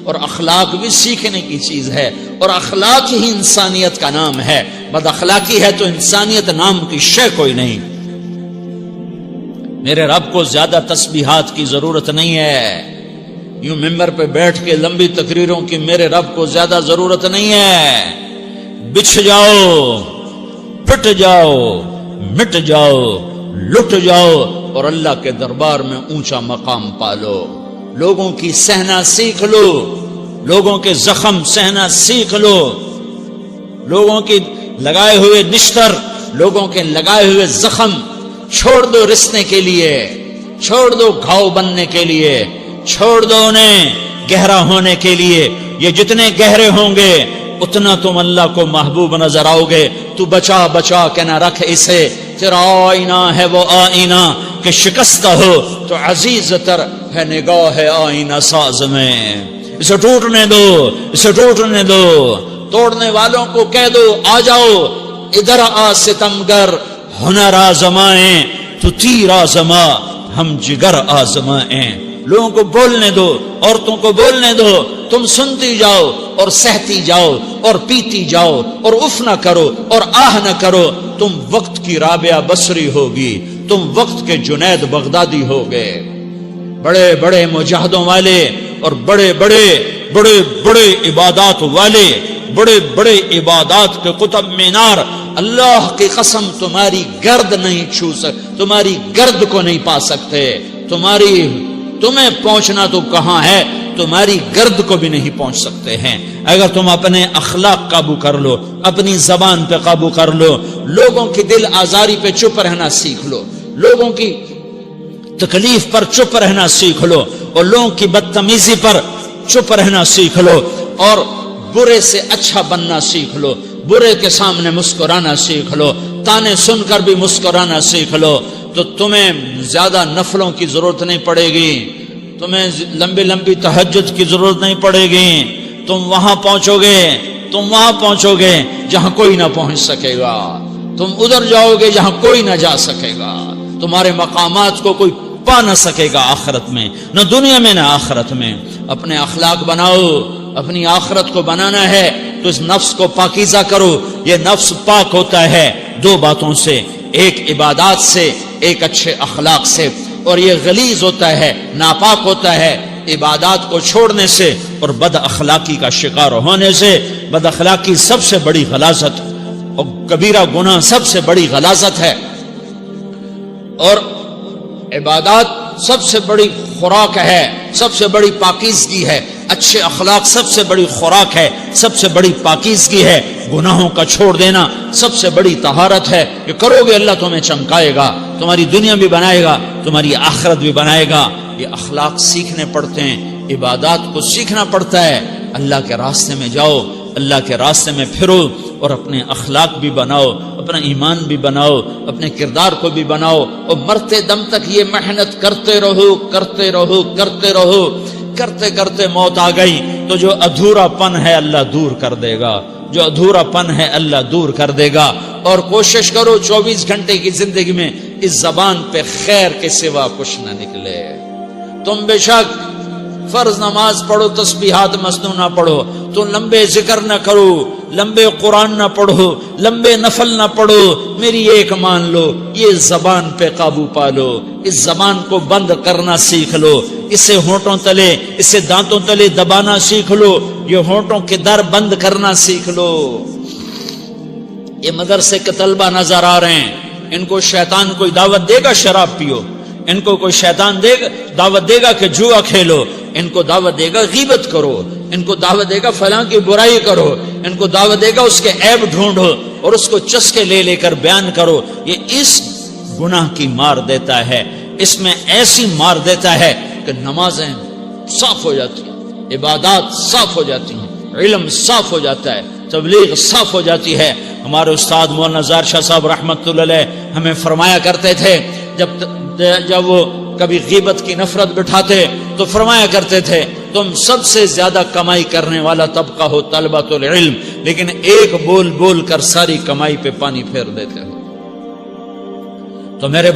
اور اخلاق بھی سیکھنے کی چیز ہے، اور اخلاق ہی انسانیت کا نام ہے۔ بد اخلاقی ہے تو انسانیت نام کی شے کوئی نہیں۔ میرے رب کو زیادہ تسبیحات کی ضرورت نہیں ہے، یوں ممبر پہ بیٹھ کے لمبی تقریروں کی میرے رب کو زیادہ ضرورت نہیں ہے۔ بچھ جاؤ، پٹ جاؤ، مٹ جاؤ، لٹ جاؤ اور اللہ کے دربار میں اونچا مقام پالو۔ لوگوں کی سہنا سیکھ لو، لوگوں کے زخم سہنا سیکھ لو، لوگوں کی لگائے ہوئے نشتر، لوگوں کے لگائے ہوئے زخم چھوڑ دو رسنے کے لیے، چھوڑ دو گھاؤ بننے کے لیے، چھوڑ دو انہیں گہرا ہونے کے لیے۔ یہ جتنے گہرے ہوں گے اتنا تم اللہ کو محبوب نظر آؤ گے۔ تو بچا بچا کے نہ رکھ اسے، تیرا آئینہ ہے وہ آئینہ کہ شکستہ ہو تو عزیز تر ہے نگاہ آئینہ ساز میں۔ اسے ٹوٹنے دو، اسے ٹوٹنے دو۔ توڑنے والوں کو کہہ دو آ جاؤ ادھر آ ستمگر، ہنر آزمائیں تو تیر آزما، ہم جگر آزمائیں۔ لوگوں کو بولنے دو، عورتوں کو بولنے دو، تم سنتی جاؤ اور سہتی جاؤ اور پیتی جاؤ اور اف نہ کرو اور آہ نہ کرو۔ تم وقت کی رابعہ بصری ہوگی، تم وقت کے جنید بغدادی ہوگے۔ بڑے بڑے مجاہدوں والے اور بڑے بڑے بڑے بڑے عبادات والے، بڑے بڑے عبادات کے قطب مینار، اللہ کی قسم تمہاری گرد نہیں چھو سکتے، تمہاری گرد کو نہیں پا سکتے۔ تمہیں پہنچنا تو کہاں ہے، تمہاری گرد کو بھی نہیں پہنچ سکتے ہیں۔ اگر تم اپنے اخلاق قابو کر لو، اپنی زبان پہ قابو کر لو، لوگوں کی دل آزاری پہ چپ رہنا سیکھ لو، لوگوں کی تکلیف پر چپ رہنا سیکھ لو، اور لوگوں کی بدتمیزی پر چپ رہنا سیکھ لو، اور برے سے اچھا بننا سیکھ لو، برے کے سامنے مسکرانا سیکھ لو، تانے سن کر بھی مسکرانا سیکھ لو، تو تمہیں زیادہ نفلوں کی ضرورت نہیں پڑے گی، تمہیں لمبی لمبی تہجد کی ضرورت نہیں پڑے گی۔ تم وہاں پہنچو گے جہاں کوئی نہ پہنچ سکے گا، تم ادھر جاؤ گے جہاں کوئی نہ جا سکے گا، تمہارے مقامات کو کوئی پا نہ سکے گا آخرت میں، نہ دنیا میں نہ آخرت میں۔ اپنے اخلاق بناؤ، اپنی آخرت کو بنانا ہے تو اس نفس کو پاکیزہ کرو۔ یہ نفس پاک ہوتا ہے دو باتوں سے، ایک عبادات سے، ایک اچھے اخلاق سے، اور یہ غلیظ ہوتا ہے، ناپاک ہوتا ہے عبادات کو چھوڑنے سے اور بد اخلاقی کا شکار ہونے سے۔ بد اخلاقی سب سے بڑی غلاظت اور کبیرہ گناہ سب سے بڑی غلاظت ہے، اور عبادات سب سے بڑی خوراک ہے، سب سے بڑی پاکیزگی ہے۔ اچھے اخلاق سب سے بڑی خوراک ہے، سب سے بڑی پاکیزگی ہے۔ گناہوں کا چھوڑ دینا سب سے بڑی طہارت ہے۔ یہ کرو گے اللہ تمہیں چمکائے گا، تمہاری دنیا بھی بنائے گا، تمہاری آخرت بھی بنائے گا۔ یہ اخلاق سیکھنے پڑتے ہیں، عبادات کو سیکھنا پڑتا ہے۔ اللہ کے راستے میں جاؤ، اللہ کے راستے میں پھرو، اور اپنے اخلاق بھی بناؤ، اپنا ایمان بھی بناؤ، اپنے کردار کو بھی بناؤ، اور مرتے دم تک یہ محنت کرتے رہو کرتے رہو کرتے رہو۔ کرتے کرتے موت آ گئی تو جو ادھورا پن ہے اللہ دور کر دے گا، جو ادھورا پن ہے اللہ دور کر دے گا۔ اور کوشش کرو 24 گھنٹے کی زندگی میں اس زبان پہ خیر کے سوا کچھ نہ نکلے۔ تم بے شک فرض نماز پڑھو، تسبیحات مسنون نہ پڑھو، تو لمبے ذکر نہ کرو، لمبے قرآن نہ پڑھو، لمبے نفل نہ پڑھو، میری ایک مان لو، یہ زبان پہ قابو پالو، اس زبان کو بند کرنا سیکھ لو، اسے ہونٹوں تلے، اسے دانتوں تلے دبانا سیکھ لو، یہ ہونٹوں کے در بند کرنا سیکھ لو۔ یہ مدرسے کے طلبہ نظر آ رہے ہیں، ان کو شیطان کوئی دعوت دے گا شراب پیو، ان کو کوئی شیطان دعوت دے گا کہ جوا کھیلو، ان کو دعوت دے گا غیبت کرو، ان کو دعوت دے گا فلاں کی برائی کرو، ان کو دعوت دے گا اس کے عیب ڈھونڈو اور اس کو چسکے لے لے کر بیان کرو۔ یہ اس گناہ کی مار دیتا ہے، اس میں ایسی مار دیتا ہے کہ نمازیں صاف ہو جاتی ہیں، عبادات صاف ہو جاتی ہیں، علم صاف ہو جاتا ہے، تبلیغ صاف ہو جاتی ہے۔ ہمارے استاد مولانا زار شاہ صاحب رحمۃ اللہ علیہ ہمیں فرمایا کرتے تھے، جب وہ کبھی غیبت کی نفرت بٹھاتے تو فرمایا کرتے تھے تم سب سے زیادہ کمائی کرنے والا طبقہ ہو طلبۃ العلم، لیکن ایک بول بول کر ساری کمائی پہ پانی پھیر دیتے ہو۔ تو میرے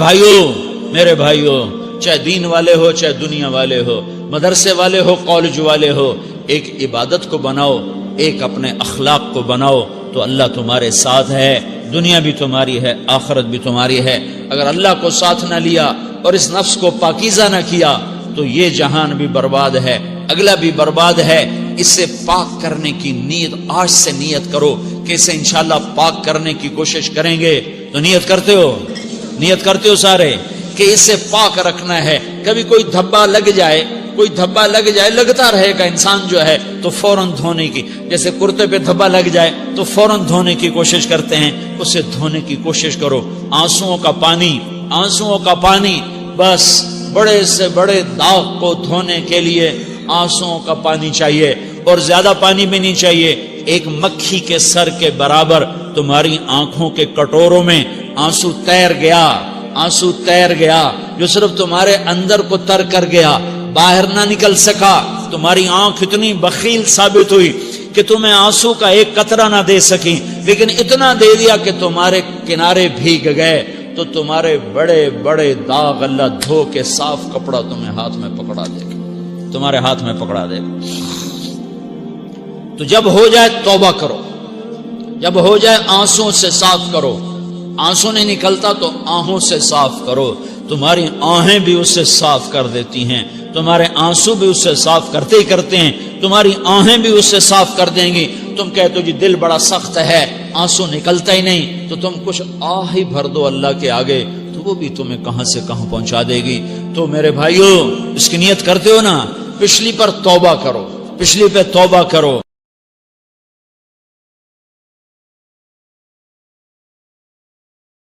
بھائیوں چاہے دین والے ہو چاہے دنیا والے ہو، مدرسے والے ہو کالج والے ہو، ایک عبادت کو بناؤ، ایک اپنے اخلاق کو بناؤ، تو اللہ تمہارے ساتھ ہے، دنیا بھی تمہاری ہے، آخرت بھی تمہاری ہے۔ اگر اللہ کو ساتھ نہ لیا اور اس نفس کو پاکیزہ نہ کیا تو یہ جہان بھی برباد ہے، اگلا بھی برباد ہے۔ اسے پاک کرنے کی نیت آج سے نیت کرو کہ اسے انشاءاللہ پاک کرنے کی کوشش کریں گے۔ تو نیت کرتے ہو؟ نیت کرتے ہو سارے کہ اسے پاک رکھنا ہے۔ کبھی کوئی دھبا لگ جائے، کوئی دھبا لگ جائے، لگتا رہے گا انسان جو ہے تو فوراً دھونے کی، جیسے کرتے پہ دھبا لگ جائے تو فوراً دھونے کی کوشش کرتے ہیں، اسے دھونے کی کوشش کرو۔ آنسوؤں کا پانی، آنسوؤں کا پانی، بس بڑے سے بڑے داغ کو دھونے کے لیے آنسوؤں کا پانی چاہیے، اور زیادہ پانی بھی نہیں چاہیے۔ ایک مکھی کے سر کے برابر تمہاری آنکھوں کے کٹوروں میں آنسو تیر گیا، آنسو تیر گیا، جو صرف تمہارے اندر کو تر کر گیا، باہر نہ نکل سکا۔ تمہاری آنکھ اتنی بخیل ثابت ہوئی کہ تمہیں آنسو کا ایک قطرہ نہ دے سکی، لیکن اتنا دے دیا کہ تمہارے کنارے بھیگ گئے۔ تو تمہارے بڑے بڑے داغ اللہ دھو کے صاف کپڑا تمہیں ہاتھ میں پکڑا دے گا، تمہارے ہاتھ میں پکڑا دے گا۔ تو جب ہو جائے توبہ کرو، جب ہو جائے آنسوں سے صاف کرو۔ آنسو نہیں نکلتا تو آہوں سے صاف کرو، تمہاری آہیں بھی اس سے صاف کر دیتی ہیں، تمہارے آنسو بھی اس سے صاف کرتے ہی کرتے ہیں، تمہاری آہیں بھی اس سے صاف کر دیں گی۔ تم کہتے ہو جی دل بڑا سخت ہے، آنسو نکلتا ہی نہیں، تو تم کچھ آہ ہی بھر دو اللہ کے آگے، تو وہ بھی تمہیں کہاں سے کہاں پہنچا دے گی۔ تو میرے بھائیو، اس کی نیت کرتے ہو نا، پچھلی پر توبہ کرو، پچھلی پہ توبہ کرو۔